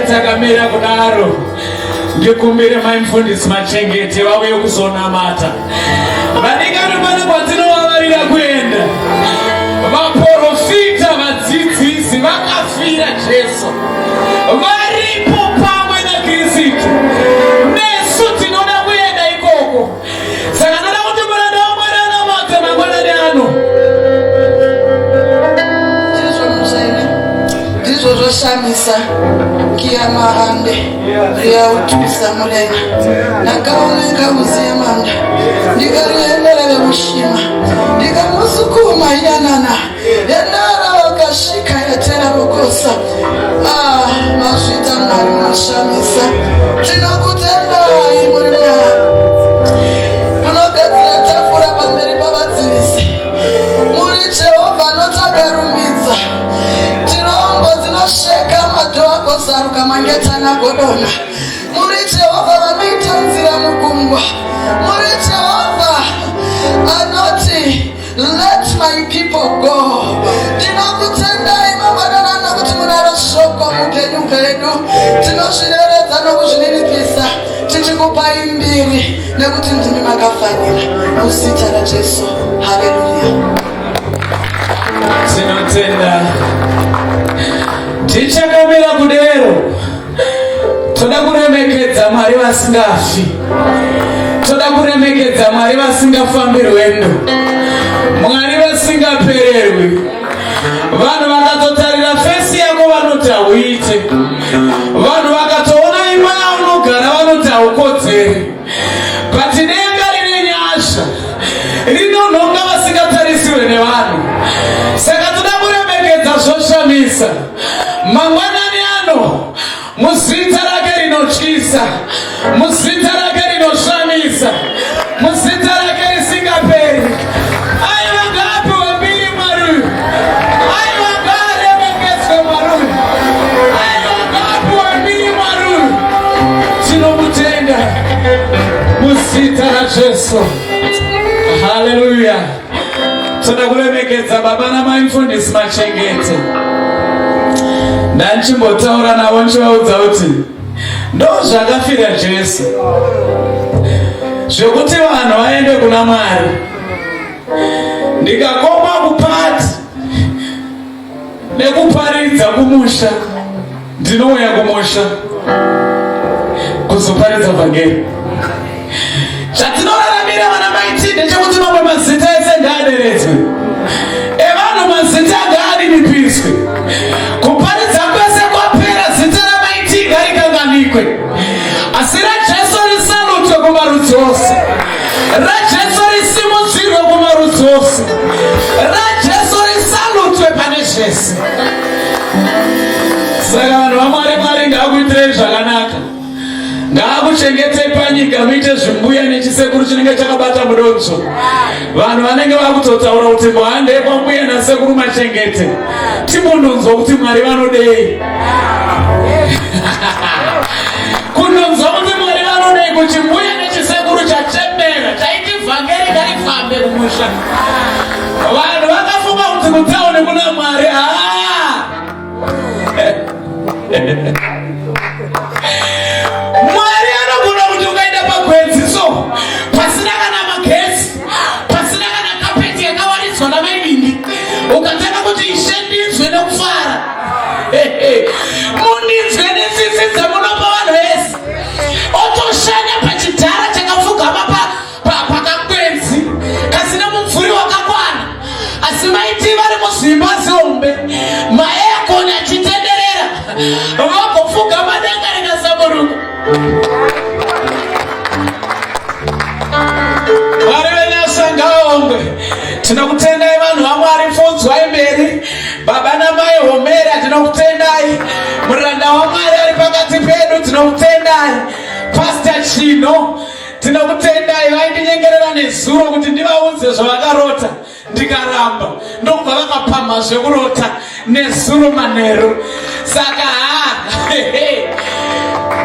takamira kudaro ndikumbire maimfundisi Machengete vauye kuzonamata vadikani pane kwatinovavarira kuenda. Vaprofita vadzidzisi vakafira Jesu varipo pamwe naKristu, nesu tinoda kuenda ikoko. Saka ndoda kuti muranda wamwananamata mangwanani ano ndizvo zvoshamisa kiyamahande riyautusa mulena ndakaoneka muziyamanda ndikariendera vemushima ndikamusukuma yanana yanara wakashika yatera vokosa. Mazvita Mwari munoshamisa, tinokutendai muri Mwari munogadzira tafura pamberi pavadzivisi, muri Jehovha anotakarumbidza, tirombo dzinosheka madho akozaruka mangetana godona, muri Jehovha vanoita nzira mugungwa, muri Jehovha anoti let my people go. Tinokutendai mangwanani nokuti munaro shoko mupenyu pedu, tinozvireredza nokuzvininipisa tichikupai mbiri nekuti ndimi makafanira muzita raJesu. Haleluya. Tinotenda tichakamira kudero, toda kuremekedza Mwari vasingafi, toda kuremekedza Mwari vasingafambi rwendo, Mwari vasingapererwi. Vanhu vakatotarira fesi yako vanoti hauite, vanhu vakatoona imba yaunogara vanoti haukodzeri. But denga rine nyasha rinonhonga vasingatarisiwe nevanhu. Saka toda kuremekedza zvoshamisa mangwanani ano muzita rake rinotyisa, muzita rake rinoshamisa, muzita rake risingaperi. Muzita raJesu. Haleluya. Toda kuremekedza baba namaimfundisi Machengete. Ndanchimbotaura navo nchivaudza kuti ndo zvakafira Jesu, zvokuti vanhu vaende kuna Mwari. Ndikakoma kupati nekuparidza kumusha, ndinouya kumusha kuzoparidza vhangeri. Zvatinoraramira vana maiti ndechekuti mamwe mazita ese ngaaderedzwe, evanhu mazita ngaarinipiswe, kuparidza kwese kwapera, zita ramaiti ngarikanganikwe, asi raJesu risalutwe kumarudzi ose, raJesu risimudzirwe kumarudzi ose, raJesu risalutwe pane zvese. Saka vanhu vaMwari, Mwari ngaakuitirei zvakanaka, Ngakuchengetei panyika muite zvimbuya nechisekuru chinenge chakabata mudonzvo. Vanhu vanenge vakutotaura kuti muhande kwambuya nasekuru machengete. Timbononzwa kuti Mwari vanodei. Kunonzwa kuti Mwari vanodei kuti mbuya nechisekuru chachembera chaiti vhangeri ngarifambe kumusha. Vanhu vakafunga kuti kutsaone kuna Mwari. Mwari anogona kuti ukaenda pagwenzi so pasina kana magetsi, pasina kana kapeti yakawaridzwa namaibindi, ukataka kuti ishandiswe nekufara, mundinzwe netsitsi dzamunopa vanhu vese, otoshanya pachidhara chakapfugama pakagwenzi kasina mumvuri wakakwana, asi maiti vari muzimba zihombe, maekoni achitenderera, vagopfugama denga rikasaburuka. Mwari wenyasha ngaombe. Tinokutendai vanhu vaMwari, funzwai mberi. Baba namai Homera tinokutendai. Muranda waMwari ari pakati pedu tinokutendai. Pastor Chino tinokutendai. Vaindinyengerera nezuro kuti ndivaudze zvavakarota ndikaramba. Ndokubva vakapamha zvekurota nezuro manheru. Saka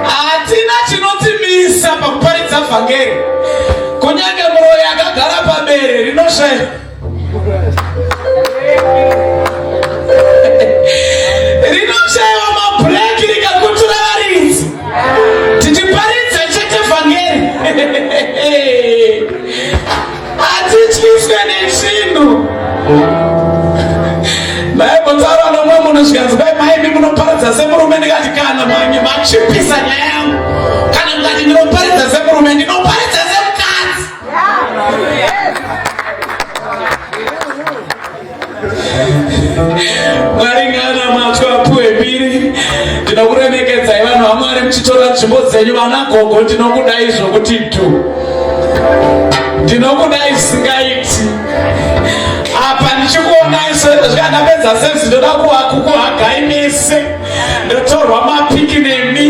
hatina chinotimisa pakuparidza vhangeri. Kunyange mwoyo yakagara pabere rinoshaya. Rinoshaiwa mabhureki rikakutura varidzi. Tichiparidza chete vhangeri. Hatityiswe nechinhu. Ndaimbotaura nomwe munhu zvikanzi kwai maimi munoparidza semurume, ndikati kana mwanyi machipisa nyaya yangu. Kana mukati ndinoparidza semurume, ndinoparidza semukadzi. Mwari ngaanamatwa apuwe mbiri. Ndinokuremekedzai vanhu vaMwari muchitora nzvimbo dzenyu. Vanagogo ndinokudai zvokuti tu. Ndinokudai zvisingaiti. Apa ndichikuonai zvikandapedza sevisi ndoda kukuhagai mese. Ndotorwa mapiki nemi.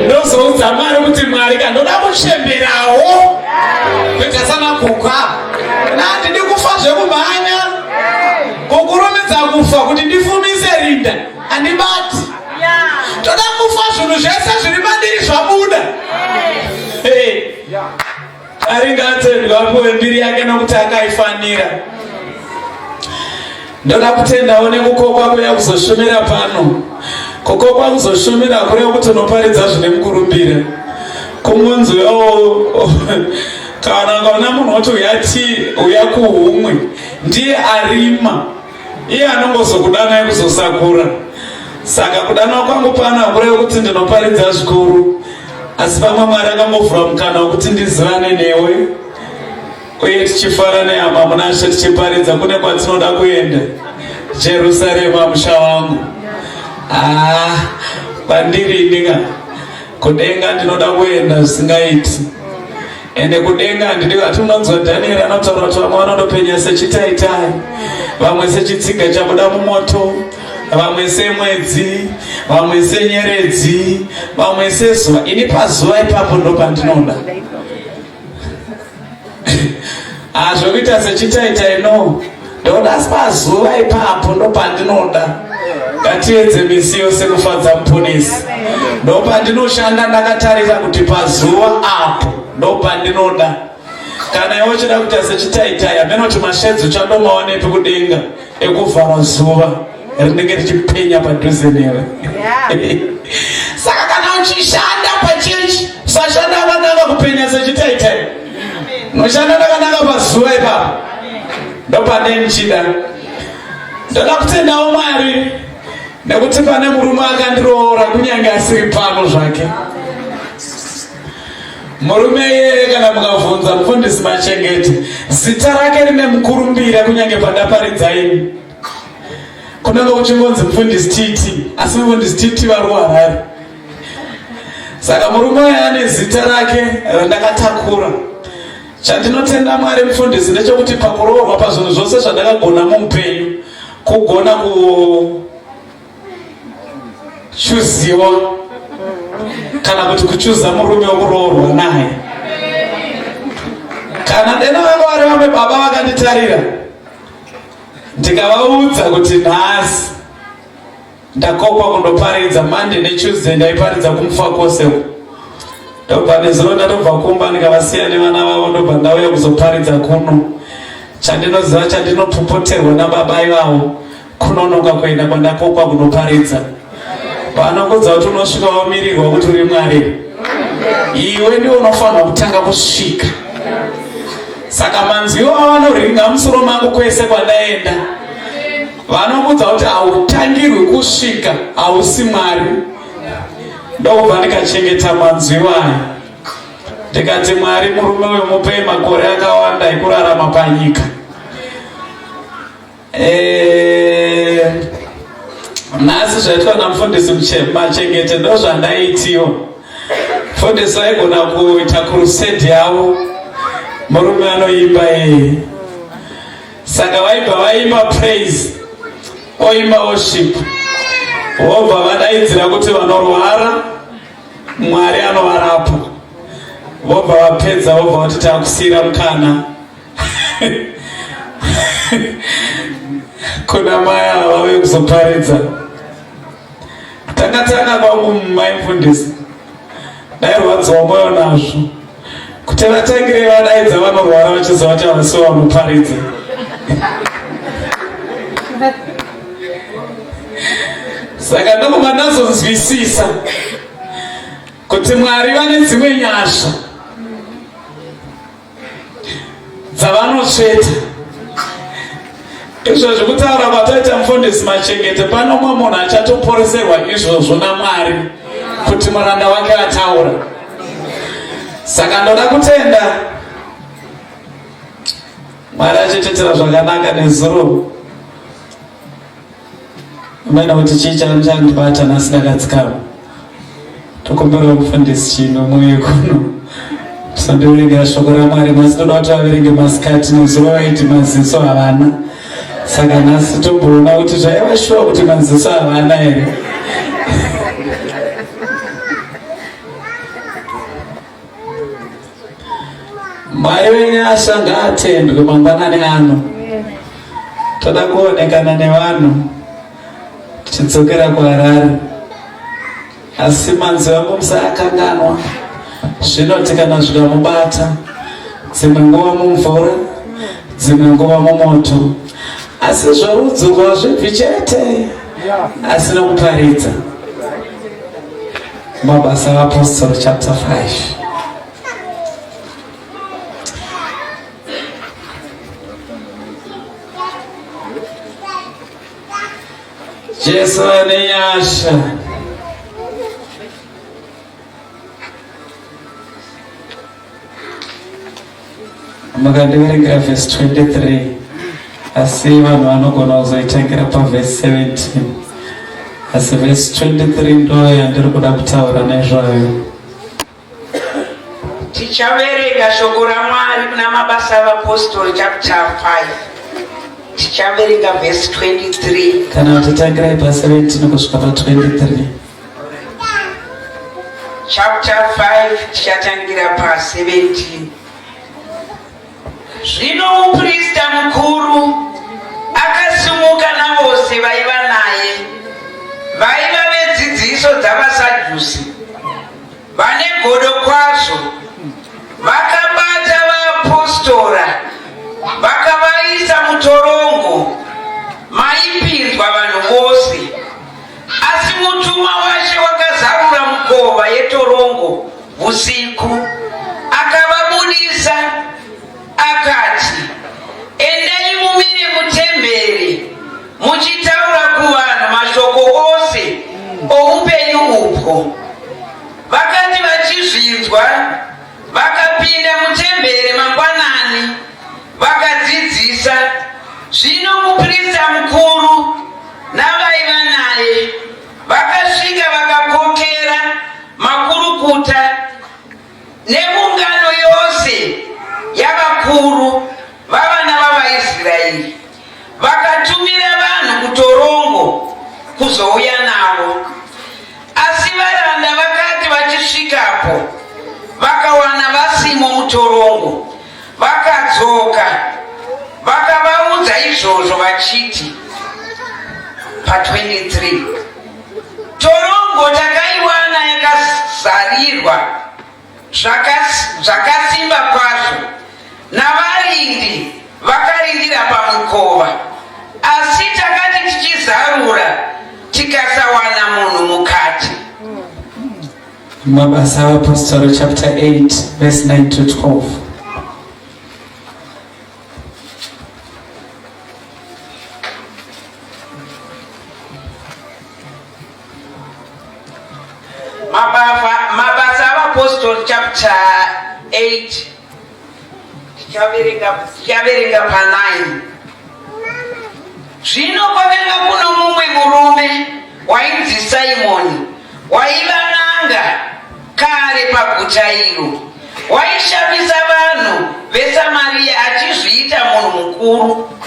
Ndozoudza Mwari kuti Mwari kandoda kushemberawo. Kwekasana kuka. Ndidi kufa zvekumhanya. Kukurumidza kufa kuti ndifumise rinda. Handibati. Toda kufa zvinhu zvese zviri mandiri zvabuda. Aringatendwa apuwe mbiri yake nokuti akaifanira. Ndoda kutendawo nekukokwa kuya kuzoshumira pano. Kukokwa kuzoshumira kureva kuti unoparidza zvine mukurumbira. Kumunzwi kana ukaona munhu woti uya kuhumwe ndiye arima, iye anongozokudanai kuzosakura. Saka kudanwa kwangu pano kureva kuti ndinoparidza zvikuru, asi pamwe Mwari akambovhura mukana wekuti ndizivane newe uye tichifara nehama munashe tichiparidza kune kwatinoda kuenda, Jerusarema musha wangu. Kwandiri ndinga kudenga ndinoda kuenda zvisingaiti. Ende kudenga ndikati unonzwa Daniel anotaura kuti vamwe vanondopenya sechitaitai, vamwe sechitsiga chabuda mumoto, vamwe semwedzi, vamwe senyeredzi, vamwe sezuva. Ini pazuva ipapo ndo pandinoda. Zvokuita sechitaitai no. Ndoda asi pazuva ipapo ndo pandinoda. Ngatiedze misi yose kufadza muponesi. Ndo pandinoshanda ndakatarira kuti pazuva apo ndo pandinoda. Kana iwe uchida kuita sechitaitai, amene kuti mashedzo chandomaonepi kudenga ekuvhara zuva rinenge richipenya padhuze newe. Saka kana uchishanda pachechi, usashanda akanaka kupenya sechitaitai. Unoshanda akanaka pazuva ipapo. Ndo pane ndichida. Ndoda kutendawo Mwari nekuti pane murume akandiroora kunyange asiri pano zvake. Murume iye kana mukavhunza mufundisi Machengete, zita rake rine mukurumbira kunyange pandaparidza ini. Kunenge kuchingonzi mufundisi Titi, asi mufundisi Titi vari kuHarare. Saka murume uyu ane zita rake randakatakura. Chandinotenda Mwari mufundisi ndechekuti pakuroorwa pazvinhu zvose zvandakagona muupenyu, kugona kuchuziwa kana kuti kuchuza murume wokuroorwa naye. Kana dena vangu vari vamwe baba vakanditarira ndikavaudza kuti nhasi ndakokwa kundoparidza Monday neTuesday ndaiparidza kumufa kwose. Ndobva nezuro ndatobva kumba ndikavasiya nevana vavo ndobva ndauya kuzoparidza kuno. Chandinoziva chandinopopoterwa nababa ivavo kunonoka kuenda kwandakokwa kunoparidza. Vanokudza kuti unosvika wamirirwa kuti uri Mwari, iwe ndiwe unofanira kutanga kusvika. Saka manziwo avanoringa musoro mangu kwese kwandaenda vanokudza kuti hautangirwi kusvika, hausi Mwari. Ndobva ndikachengeta manziwo aya ndikati Mwari murume uyu mupei makore akawanda ekurarama panyika. Nhasi zvaitwa namufundisi Machengete ndozvandaitiwa. Mufundisi aigona kuita crusade yavo, murume anoimba saka vaibva vaimba praise, oimba worship, vobva vadaidzira kuti vanorwara Mwari anovarapa, vobva vapedza vobva kuti takusiyira mukana kuna mai ava vauye kuzoparidza. Takatanga kwangu mumai mufundisi ndairwadziwa mwoyo nazvo kuti vatangire vadaidza vanorwara vachiziva kuti havasi vanoparidza. Saka ndokubva ndazonzwisisa kuti Mwari vane dzimwe nyasha dzavanotsveta. Izvozvo kutaura kwataita mufundisi Machengete, pano mumwe munhu achatoporeserwa izvozvo naMwari kuti muranda wake ataura. Saka ndoda kutenda Mwari achitetera zvakanaka nezuro. Umena kuti chii chandibata nhasi ndakadzikama. Tokumbira mufundisi chino muye kuno tisandiverengera shoko raMwari, nhasi toda kuti vaverenge masikati nezuro vaiti maziso havana. Saka nhasi tomboona kuti zvaiva shuwa kuti maziso havana here. Mwari wenyasha ngaatendwe mangwanani ano. Toda kuonekana nevanhu tichidzokera kuHarare, asi manzi vangu musakanganwa. Zvinoti kana zvikamubata, dzimwe nguva mumvura, dzimwe nguva mumoto, asi zvorudzurwa zvibvi chete, asi nokuparidza. Mabasa aPostoli chapter 5. Jesu ane nyasha. Mukandiverengera verse 23, asi vanhu vanogona kuzoitangira paverse 17, asi verse 23 ndo yandiri kuda kutaura nezvayo. Tichaverenga shoko raMwari kuna Mabasa aPostoli chapter 5. Tichaverenga verse 23. Kana titangirai pa 17 kusvika pa 23. Chapter 5 tichatangira pa 17. Zvino muprista mukuru akasimuka navose vaiva naye, vaiva vedzidziso dzavaSadhusi, vane godo kwazvo. Vakabata vaApostora vakavaisa mutorongo, maipinzwa vanhu vose. Asi mutumwa washe wakazarura mukova yetorongo usiku, akavabudisa akati, endai mumire mutemberi muchitaura kuvanhu mashoko ose oupenyu upwo. Vakati vachizvinzwa, vakapinda mutemberi mangwanani vakadzidzisa. Zvino muprista mukuru navaiva naye vakasvika vakakokera makurukuta neungano yose yavakuru vavana vavaIsraeri, vakatumira vanhu kutorongo kuzouya navo. Asi varanda vakati vachisvika ipapo vakawana vasimo mutorongo, vakadzoka vakavaudza izvozvo vachiti pa23, torongo takaiwana yakazarirwa zvakasimba kwazvo navarindi vakarindira pamukova, asi takati tichizarura tikasawana munhu mukati. Mabasa aPostoli chapter 8 verse 9 to 12. Mabasa aPostoli chapter 8 tichaverenga pa9. Zvino kwakanga kuno mumwe murume wainzi Simoni, waiva nanga kare paguta iro, waishamisa vanhu veSamaria achizviita munhu mukuru.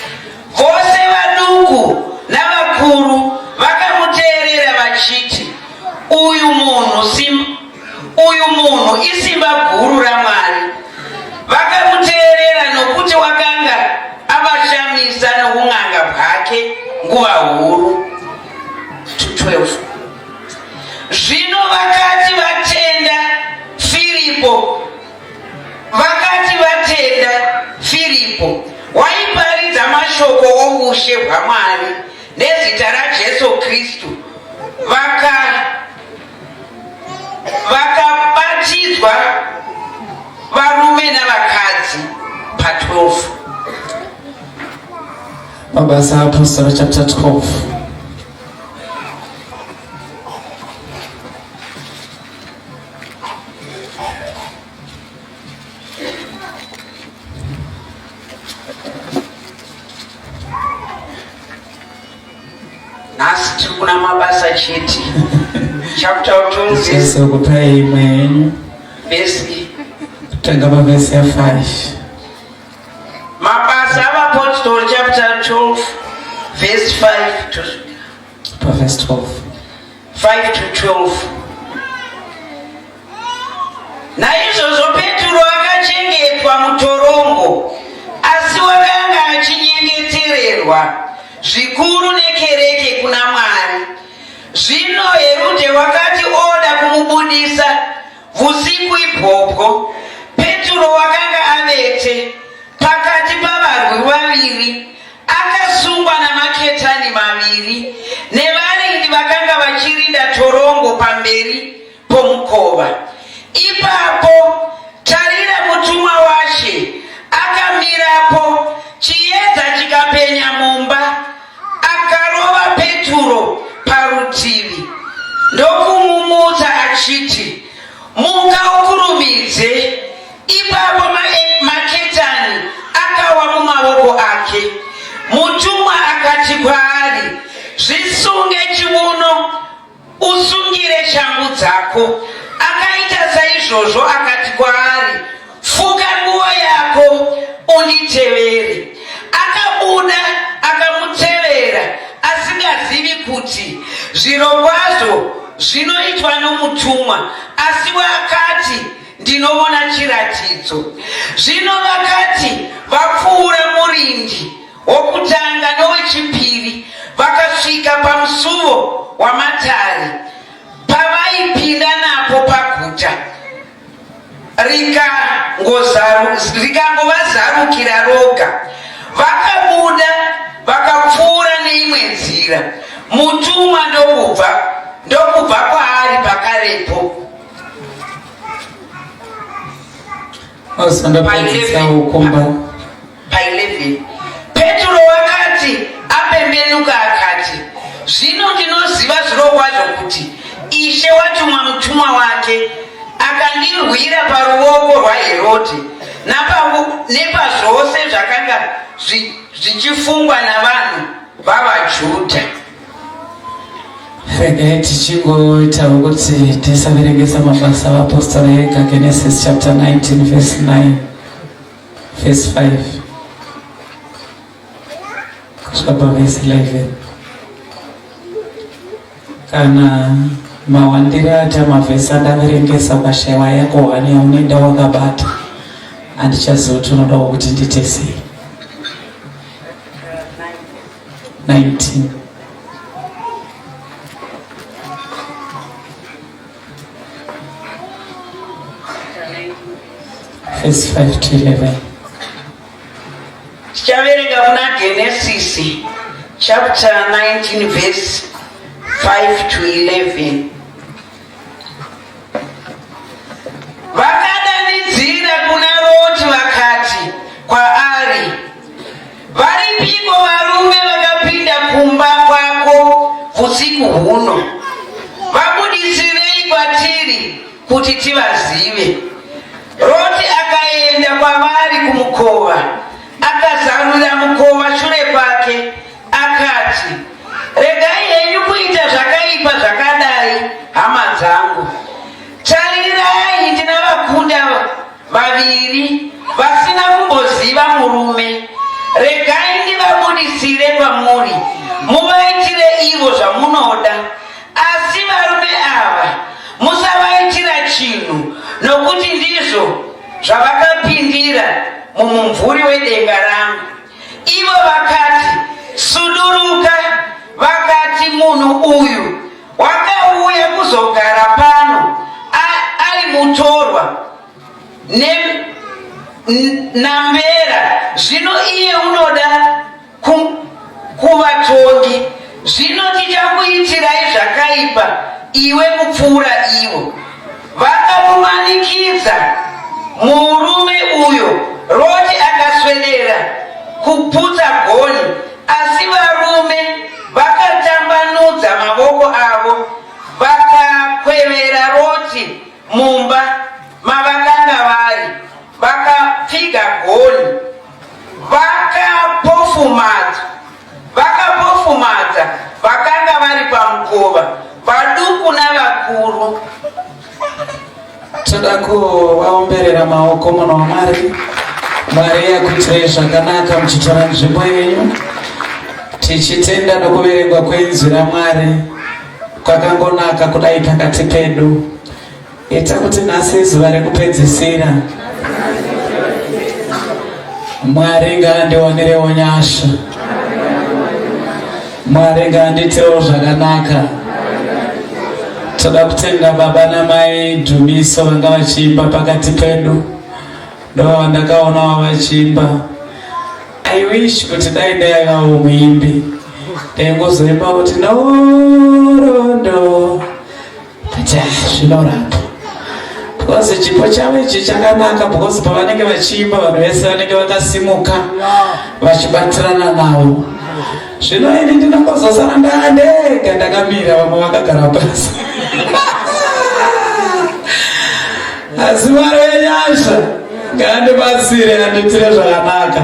Vose vaduku navakuru vakamuteerera vachiti, uyu munhu isimba guru raMwari. Vakamuteerera nokuti wakanga avashamisa noun'anga bwake nguva huru. 12. Zvino vakati vatenda Filipo waiparidza mashoko oushe hwaMwari nezita raJesu Kristu, vakabatidzwa varume navakadzi pa12. Mabasa aPostoli chapter 12. Nasi tiri kuna mabasa chete. Chapter 12 Yesu kupa imwe verse tanga mavesi ya 5. Mabasa aPostoli chapter 12 verse 5 to 12. Naizvozvo Petro akachengetwa mutorongo, asi wakanga achinyengetererwa zvikuru nekereke kuna Mwari. Zvino Herode wakati oda kumubudisa vusiku ibhobwo, Petro wakanga avete pakati pavarwi vaviri, akasungwa namaketani maviri nevarindi vakanga vachirinda torongo pamberi pomukova. Ipapo tarira, mutumwa waShe akamirapo, chiedza chikapenya mumba, akarova Petro parutivi ndokumumutsa achiti, muka ukurumidze. Ipapo maketani akawa mumavoko ake. Mutumwa akati kwaari, zvisunge chiuno usungire shangu dzako. Akaita saizvozvo, akati kwaari, fuka nguo yako unditevere. Akabuda akamutevera, asingazivi kuti zvirokwazvo zvinoitwa nomutumwa, asi wakati, ndinoona chiratidzo. Zvino vakati vapfuura murindi wokutanga nowechipiri, vakasvika pamusuo wamatare. Pavaipinda napo paguta, rikangovazarukira roga, vakabuda vakapfuura neimwe nzira. Mutumwa ndokubva kwaari pakarepo. Pa11 Petro wakati apembenuka akati, zvino ndinoziva zvirokwazvo kuti Ishe watuma mutumwa wake akandirwira paruoko rwaHerodhi nepazvose zvakanga zvichifungwa navanhu vavaJudha. Regai tichingoitawo kuti tisaverengesa mabasa aPostoli ega. Genesis chapter 19 verse 9 verse 5 kusvika paverse 11. Kana mawandira ata mavhesi andaverengesa ukashaiwa yako hane unoenda wakabata handichaziva unoda kuti ndite sei. 19 verse 5 to 11. Tichaverenga muna Genesis chapter 19 verse 5 to 11. Vakadanidzira kuna Loti vakati kwaari, varipiko varume vakapinda kumba kwako usiku huno? Vabudisirei kwatiri kuti tivazive. Loti akaenda kwavari kumukova, akazarura mukova shure kwake, akati, regai henyu kuita zvakaipa zvakadai, hama dzangu. Tarirai, ndina vakunda vaviri vasina kumboziva murume. Regai ndivabudisire kwamuri, muvaitire ivo zvamunoda. Asi varume ava musavaitira chinhu, nokuti ndizvo zvavakapindira mumumvuri wedenga rangu. Ivo vakati, suduruka. Vakati, munhu uyu wakauya kuzogara pano ari mutorwa nambera, zvino iye unoda kuvatongi. Zvino tichakuitirai zvakaipa iwe kupfuura ivo. Vakamumanikidza murume uyo. Loti akaswedera kuputsa goni, asi varume vakatambanudza mavoko avo vakakwevera Loti mumba mavakanga vari, vakapfiga goni, vakapofumadza vakanga vari pamukova, vaduku navakuru. Toda kuvaomberera maoko munhu waMwari. Mwari yakuitirei zvakanaka muchitora nzvimbo yenyu, tichitenda nokuverengwa kwenzwi raMwari kwakangonaka kudai pakati pedu. Ita kuti nhasi zuva rekupedzisira Mwari ngaandionerewo nyasha, Mwari ngaanditewo zvakanaka. Toda kutenda baba namai Dhumiso vanga vachiimba pakati pedu, ndo ndakaonawo vachiimba. I wish kuti dai ndaivawo muimbi, ndaingozoimba kuti norondo kuti zvinorapa, because chipo chavo ichi chakanaka, because pavanenge vachiimba vanhu vese vanenge vakasimuka vachibatirana navo. Zvino ini ndinongozosara ndandega ndakamira, vamwe vakagara pasi. Asi Mwari wenyasha ngaandibatsire anditire zvakanaka.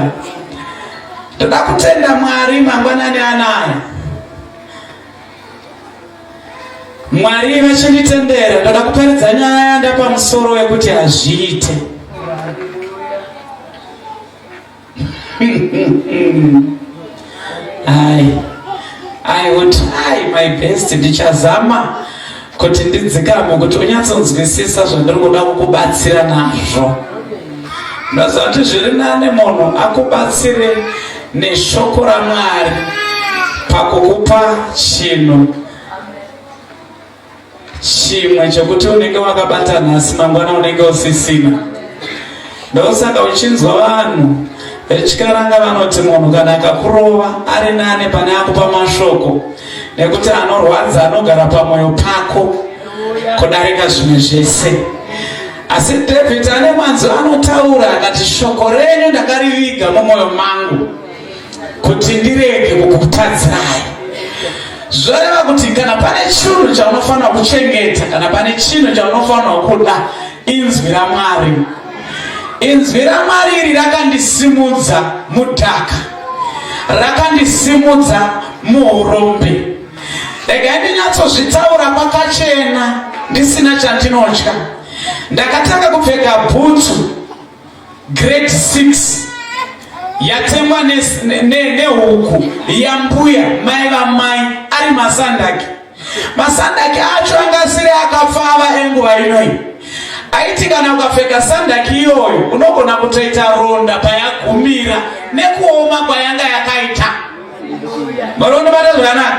Ndoda kutenda Mwari mangwanani anaya. Mwari vachinditendera, ndoda kuparidza nyaya ndapamusoro wekuti hazviite. I will try my best. Ndichazama kuti ndidzikame kuti unyatsonzwisisa zvandiri kuda kukubatsira nazvo. Ndoziva kuti zviri nane munhu akubatsire neshoko raMwari pakukupa chinhu chimwe chekuti unenge wakabata nhasi mangwana unenge usisina. Ndosaka uchinzwa vanhu vechikaranga vanoti munhu kana akakurova ari nane pane akupa mashoko, nekuti anorwadza anogara pamwoyo pako kudarika zvimwe zvese. Asi David ane mwanzo anotaura akati, shoko renyu ndakariviga mumwoyo mangu kuti ndirege kukutadzirai. Zvoreva kuti kana pane chinhu chaunofanira kuchengeta, kana pane chinhu chaunofanira kuda, inzwi raMwari. Inzwi raMwari iri rakandisimudza mudhaka, rakandisimudza muurombe. Regai ndinyatsozvitaura pakachena ndisina chandinotya. Ndakatanga kupfeka bhutsu grade 6 yatengwa nehuku yambuya mai vamai ari masandaki. masandaki acho angasiri akafava enguva inoi. Aiti kana ukapfeka sandaki iyoyo unogona kutoita ronda payagumira nekuoma kwayanga yakaita. Marondo bata zvakanaka.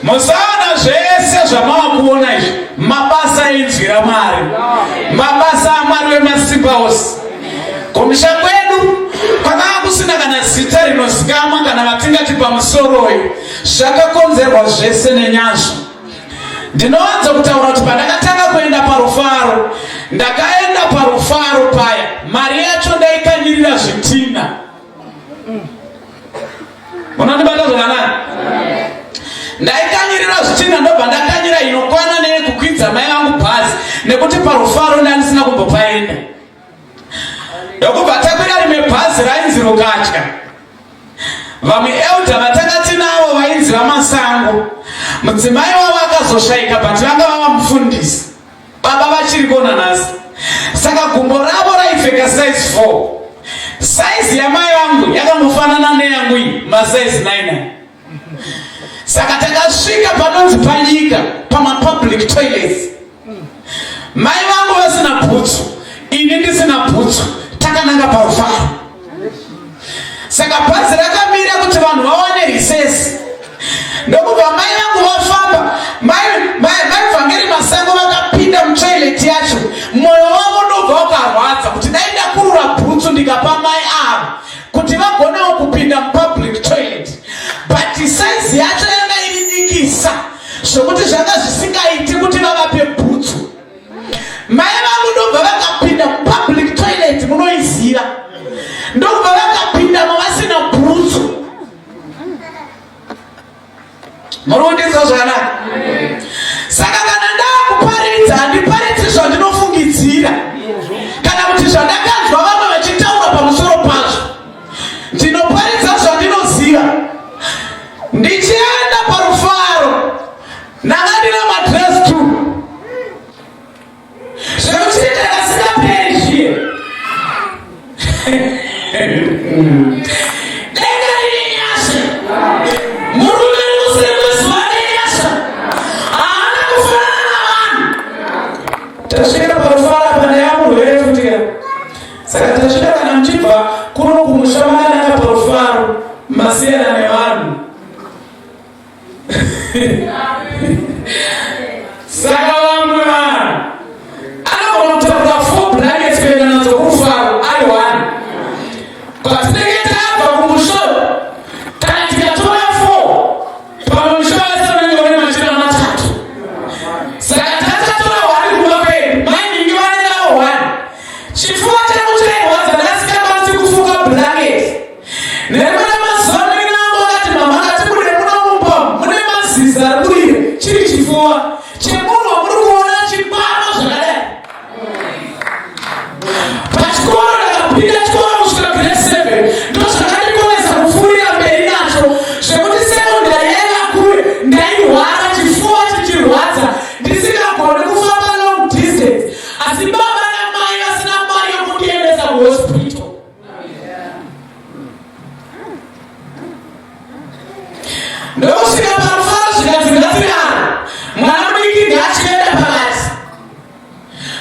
Musaona zvese zvamava kuona izvi mabasa enzwi raMwari, mabasa aMwari wemasimba ose. Kumusha kwedu kwakanga kusina kana zita rinozikamwa kana vatingati pamusoroyo. Zvakakonzerwa zvese nenyanzvi. Ndinowanza kutaura kuti pandakatanga kuenda parufaro, ndakaenda parufaro paya, mari yacho ndaikanyirira zvitina. Munondibata zvakanaka? Ndaikanyirira zvitina ndobva ndakanyira inokwana neyekukwidza mai vangu bhazi nekuti parufaro ndandisina kumbopaenda. Ndokubva takwira rimwe bhazi rainzi Rukatya. Vamwe elda vatakati navo vainzi vaMasango. Mudzimai wavo akazoshaika but vanga vava mufundisi. Baba vachiri kona nhasi. Saka gumbo ravo raipfeka size 4. Size yamai vangu yakangofanana neyangu iyi, masize 9. Saka takasvika panonzi panyika pamapublic toilets. Mai vangu vasina bhutsu, ini ndisina bhutsu, takananga parufaro. Saka bhazi rakamira kuti vanhu vawane risesi. Ndokubva mai vangu vafamba, mai Vhangeri Masango vakapinda mutoilet yacho. Mwoyo wavo ndobva ukarwadza kuti dai ndakurura bhutsu ndikapa mai avo kuti vagonawo kupinda mupublic toilet. But size yacho yanga irinikisa zvokuti zvanga zvisingaiti kuti vavape bhutsu. Mai vangu ndobva vakapinda mupublic toilet munoiziva. Ndobva vakapinda mavasina bhutsu. Murikundinzwa zvakanaka? Saka kana ndakuparidza handiparidzi zvandinofungidzira kana kuti zvandakanzwa vamwe vachitaura pamusoro pazvo. Ndinoparidza zvandinoziva. Ndichienda parufaro ndanga ndina madress tu zvekuti ndakasingaperi zviye. Denga rine nyasha, murume usimuzuva nenyasha, haana kufanana navanhu. Tasvika parufaro apa ndayamurwere kutika. Saka tasvika kana muchibva kuno kumusha makananga parufaro masiyana nevanhu. Saka vamwe vanhu anogona kutaura 4 blankets kuenda nadzo kurufaro ari 1. Kwatinenge tabva kumusha kana tikatora 4 pamwe musha wese unenge une machira 3. Saka tatatora 1 kuva pedu mainingi vanendawo 1. Chifuva changu chairwadza ndasikakwanisi kufuka blanket. Nerimwe mazuva ndinenge nangokati mama akati mune munomumba mune mazizi ari kurire chiri chifuva chemunhu wamuri kuona chipano zvakadai. Pachikoro ndakapinda chikoro kusvika grade 7 ndozvakandikonesa kupfuurira mberi nacho zvekuti sekondari yaiva kure ndairwara chifuva chichirwadza ndisingagoni kufamba long distance asi baba namai vasina mari yokundiendesa kuhospital. Ndokusvika parufaro zvikadzigadzirana mwana mudiki ngachienda pakati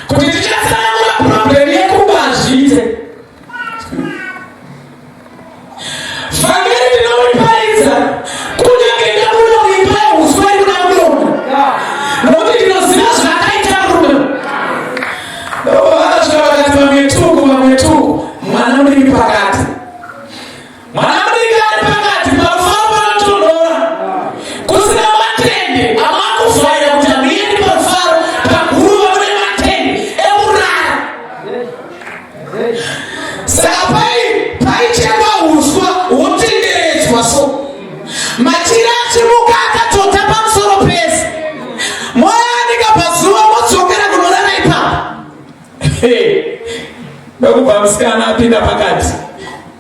kuti tichasanangura purobhemu yekumba hazviite. Vhangeri ndinomuparidza kunyange ndabuda muimba yeuswa iri kuna muromo nokuti ndinoziva zvakaita murume. Ndovakasvika vakati vamwe tuku mwana mudiki pakati. Mwana mudiki ari pakati parufaro panotonhora kusina matende amakuvhaira kuti hamiendi parufaro paguruva mune matende ekurara. Saka paichekwa uswa hwotenderedzwa so machira achimuka akatota pamusoro pese. Moyanika pazuva modzokera kunorara ipapo. Ndokubva musikana apinda pakati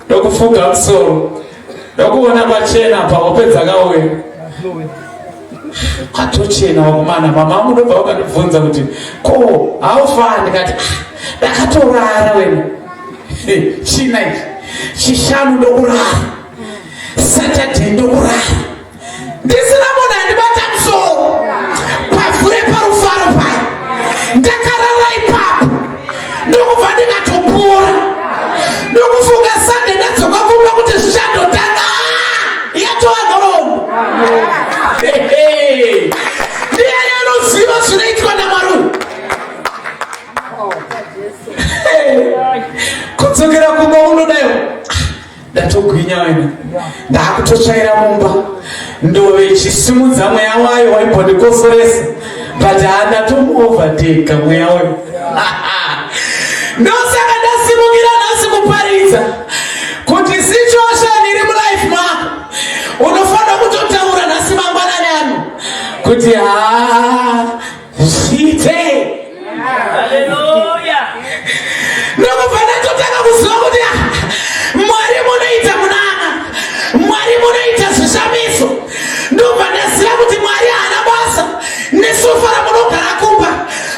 ndokufuga musoro ndokuona pachena pahope dzakauya. Kwatochena wakomana mama munobva wakandibvunza kuti ko haufa. Ndikati ndakatorara wena. China ichi chishanu ndokurara, Saturday ndokurara, ndisina munhu andibata musoro. ndatogwinya wena ndakutotsvaira mumba ndove chisimudza mweya wayo waimbondikosoresa but handatomuovhateka mweya wayo ndosaka ndasimukira nhasi kuparidza kuti situation iri mulife mako unofanira kutotaura nhasi mangwanani ano kuti zviite ndokubva ndatotanga kuziva kuti Mwari munoita munana, Mwari munoita zvishamiso. Ndobva ndaziva kuti Mwari haana basa nesofa ramunogara kumba.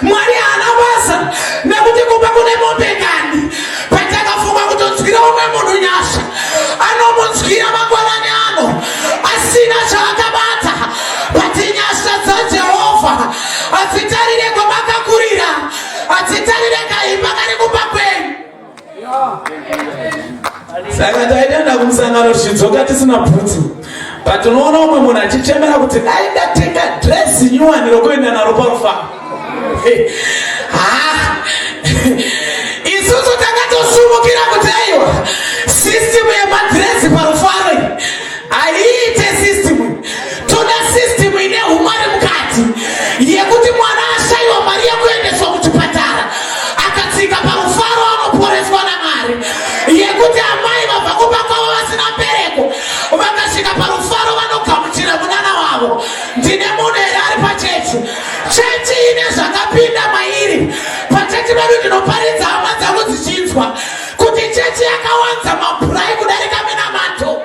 Mwari haana basa nekuti kumba kune mombe kani. Patakafunga kutonzwira umwe munhu nyasha, anomunzwira mangwanani ano asina chaakabata. Pati nyasha dzaJehovha hadzitarire kwamakakurira, hadzitarire kaimba kari kumba kwenyu. Saka taenda kumusangano zvidzoka tisina bvudzi. But unoona umwe munhu achichemera kuti dai ndatenga dress nyuwani rokuenda naro parufaro. Isusu takatosumukira kuti aiwa system yemadresi parufaro haiite system. Toda system ine umwari mukati yekuti mwana ashaiwa mari yekuendeswa kuchipatara akatsika parufaro anoporeswa naMwari, yekuti amai vabva kumba kwavo vasina mbereko vakasvika parufaro vanogamuchira munana wavo. Ndine munhu here ari pachechi, chechi ine zvakapinda mairi. Pachechi vedu ndinoparidza hama dzangu dzichinzwa kuti chechi yakawanza mabhurai kudarika minamato,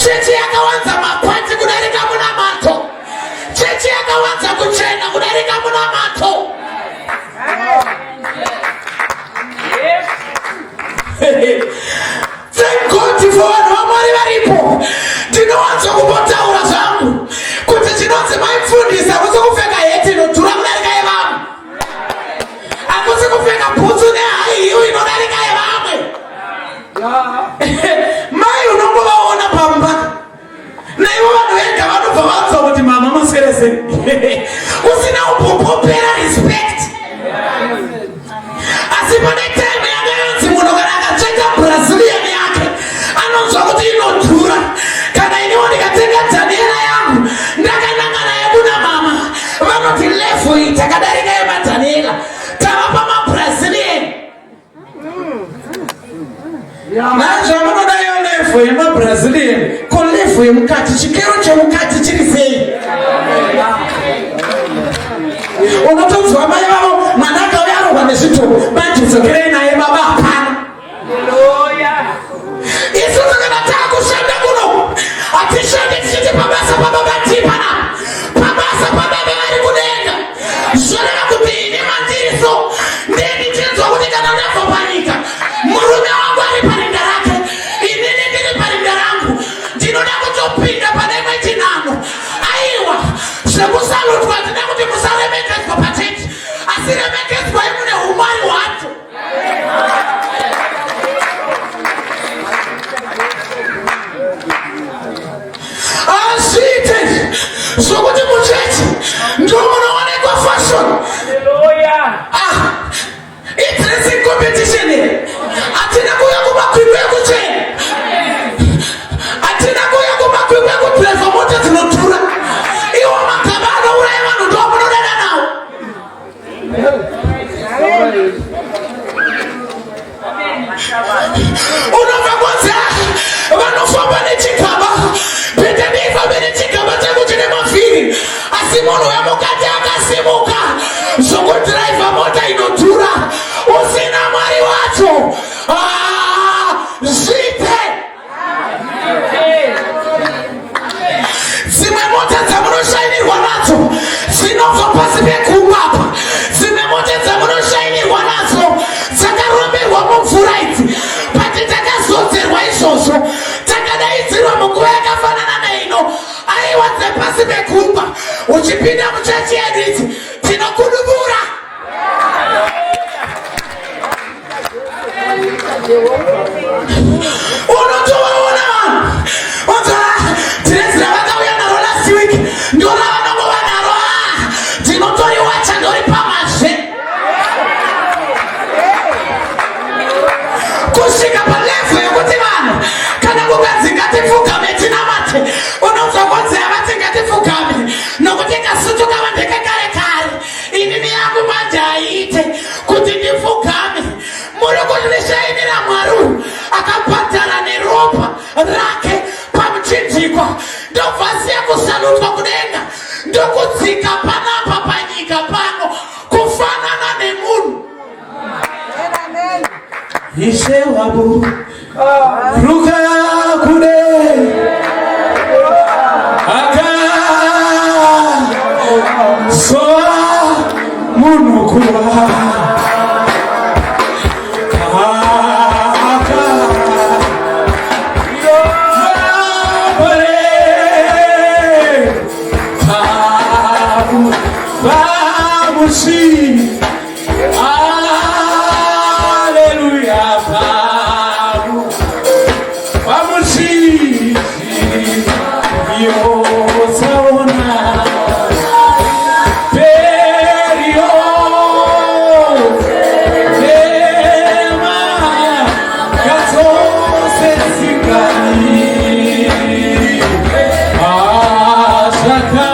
chechi yakawanza mapati kudarika munamato, chechi yakawanza kuchena kudarika munamato. Thank God for vanhu vaMwari varipo. Ndinowanza kumbotaura zvangu kuti chinonzi maipfundisa hakusi kupfeka heti inodhura kudarika yevamwe, hakusi kupfeka bhutsu nehai hiyo inodarika yevamwe. Mai unongovaona pamba naivo vanhu vega vanobva vanzwa kuti mama maskerese usina umbopopera respect. Asi pane time yakayanzi munhu kana akatsveta Brazilian yake anonzwa kuti inodhura. Kana inewo ndikatenga Daniela yangu ndakananga naye kuna mama vanoti level iyi takadarika yemadaniela tavapa maBrazilian. Nazvamunodayo level yemaBrazilian ko level yemukati chikero chemukati chiri sei? Unotonzwa mai vavo mwana akauya arohwa nezvitobo madzokerei naye baba hapana. Isusu kana taakushanda kuno hatishandi tichiti pabasa pababa tipana pabasa pababa vari kudenga. Zvoreva kuti ine mandiriso ndichinzwa kuti kana ndafa panyika murume wangu ari parinda rake, inini ndiri parinda rangu, ndinoda kutopinda pane imwe chinhano. Aiwa zvekusarutwa ndina kuti musaremekedzwa pachechi asi remekedzwai mune umwari hwacho. Azviite zvokuti muchechi ndomunoonekwa fashion. Idressing competition here. Hatina kuya kumakwikwi ekuchena, hatina kuya kumakwikwi ekudhirevha mota dzinodhura. Iwo magaba anouraya vanhu ndomunodada nawo. Unobva kunze vanofamba nechigaba pete ndifambe nechigaba changu chine mavhiri asi munhu wemukati akasimuka zvokudhiraivha mota inodhura usina Mwari wacho. Zviite dzimwe mota dzamunoshainirwa nadzo dzinobva pasi pekungapa, dzimwe mota dzamunoshainirwa nadzo dzakaromberwa mumvura idzi. Pati takazodzerwa izvozvo takadaidzirwa munguva yakafanana naino. Aiwa dzepasi pekungwa uchipinda muchechi yedu idzi tinokudubura. Unotovaona vanhu dresi ravakauya naro last week ndo ravanongova naro. Ndinotoriwacha ndori pamazve kusvika palevel yekuti vanhu ishe wabu ruka kude aka soa munukuwa see, hallelujah, vamos see, yo sauna, perio, tema, caso se sigani, asaka.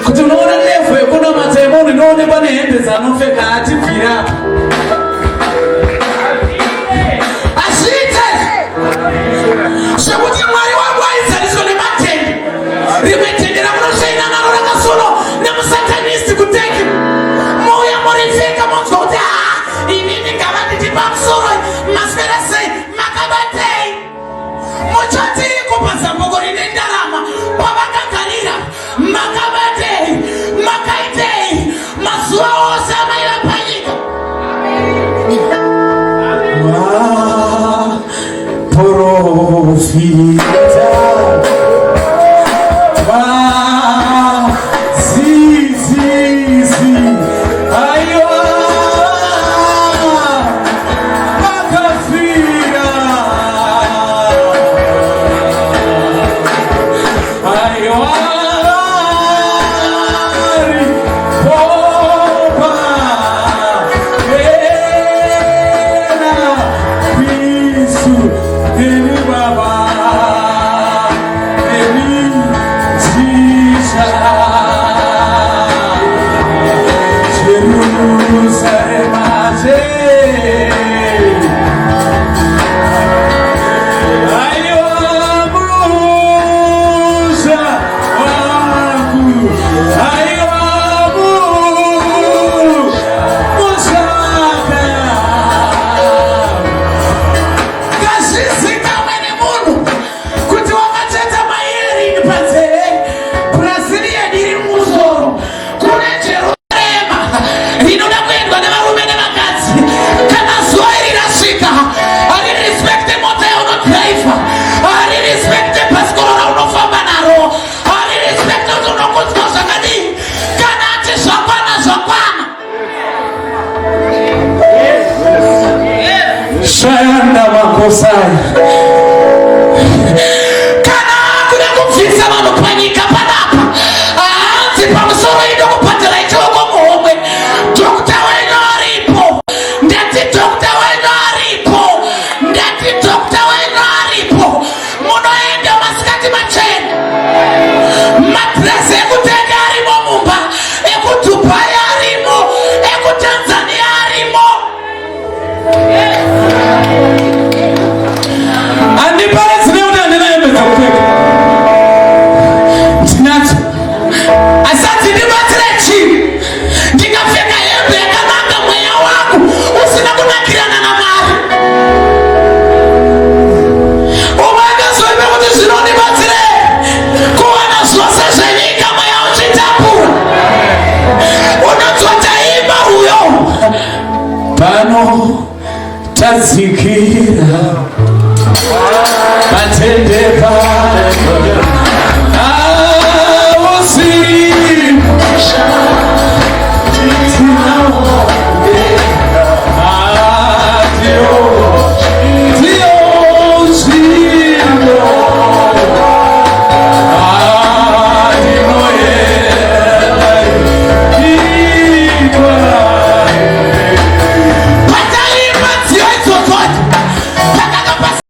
Kuti unoona nefu yekuna mataimoni inoonekwa nehembe dzanopfeka atibvira azviite zvekuti Mwari wangu aizaniswa nematende rimwe tende ramunoshaina naro rakasolo nemusatanisti kuteki mouya muripfeka monzwa kuti inini ngava nditi pamusoro maswera sei makabatei muchatiriko pazamboko rine ndarama pavakagarira makabatei makaitei mazuva ose amaira panyika profita zizizi ayo makafira ayo Shayanda Makosai.